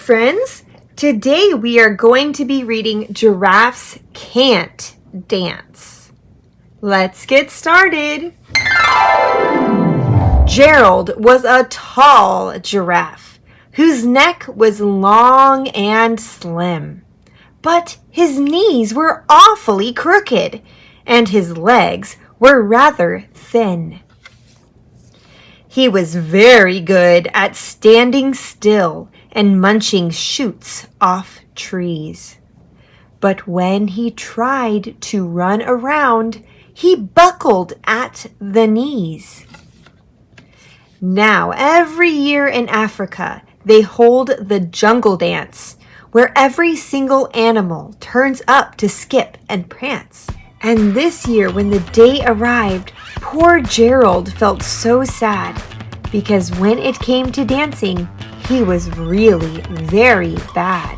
friends! Today we are going to be reading Giraffes Can't Dance. Let's get started. Gerald was a tall giraffe whose neck was long and slim, but his knees were awfully crooked and his legs were rather thin. He was very good at standing still and munching shoots off trees. But when he tried to run around, he buckled at the knees. Now, every year in Africa, they hold the jungle dance, where every single animal turns up to skip and prance. And this year, when the day arrived, poor Gerald felt so sad, because when it came to dancing, he was really very bad.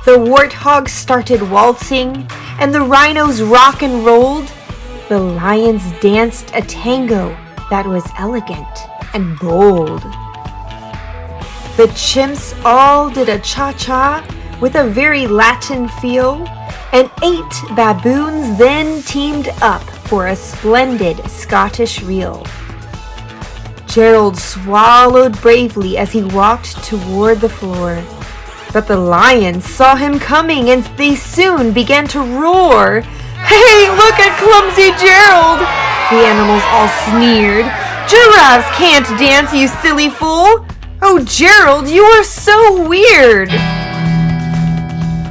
The warthogs started waltzing, and the rhinos rock and rolled. The lions danced a tango that was elegant and bold. The chimps all did a cha-cha with a very Latin feel, and 8 baboons then teamed up for a splendid Scottish reel. Gerald swallowed bravely as he walked toward the floor. But the lions saw him coming and they soon began to roar. "Hey, look at clumsy Gerald!" the animals all sneered. "Giraffes can't dance, you silly fool! Oh, Gerald, you are so weird!"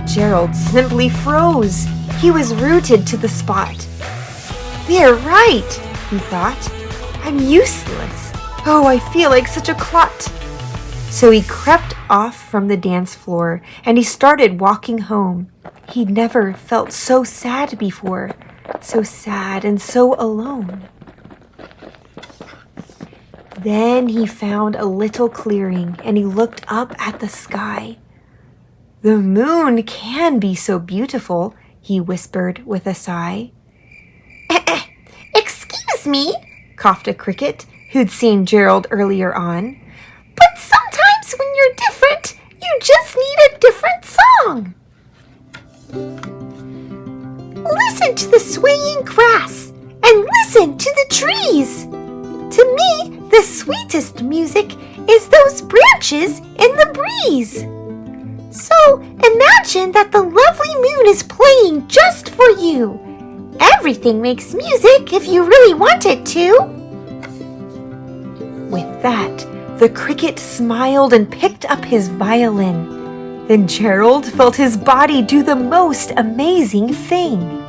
Gerald simply froze. He was rooted to the spot. "They're right," he thought. "I'm useless. Oh, I feel like such a clot." So he crept off from the dance floor and he started walking home. He'd never felt so sad before, so sad and so alone. Then he found a little clearing and he looked up at the sky. "The moon can be so beautiful," he whispered with a sigh. "Excuse me," coughed a cricket who'd seen Gerald earlier on, "but sometimes when you're different, you just need a different song." "Listen to the swaying grass and listen to the trees. To me, the sweetest music is those branches in the breeze. So imagine that the lovely moon is playing just for you. Everything makes music if you really want it to." With that, the cricket smiled and picked up his violin. Then Gerald felt his body do the most amazing thing.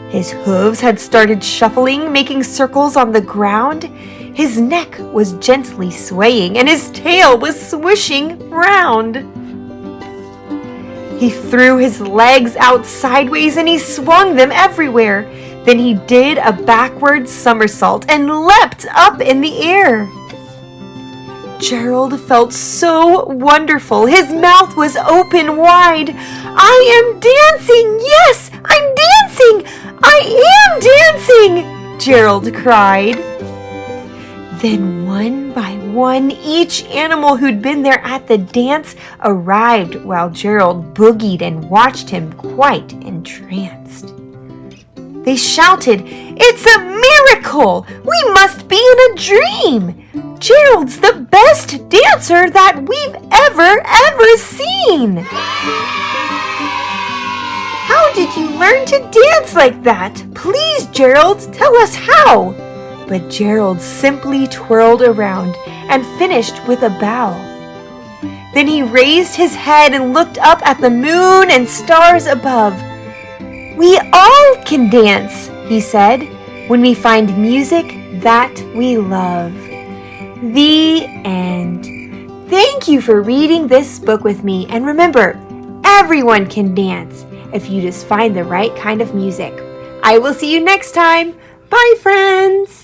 His hooves had started shuffling, making circles on the ground. His neck was gently swaying, and his tail was swishing round. He threw his legs out sideways and he swung them everywhere. Then he did a backward somersault and leapt up in the air. Gerald felt so wonderful. His mouth was open wide. "I am dancing! Yes, I'm dancing! I am dancing!" Gerald cried. Then one by one, each animal who'd been there at the dance arrived while Gerald boogied and watched him quite entranced. They shouted, "It's a miracle! We must be in a dream! Gerald's the best dancer that we've ever seen!" "How did you learn to dance like that? Please, Gerald, tell us how!" But Gerald simply twirled around and finished with a bow. Then he raised his head and looked up at the moon and stars above. "We all can dance," he said, "when we find music that we love." The end. Thank you for reading this book with me. And remember, everyone can dance if you just find the right kind of music. I will see you next time. Bye, friends.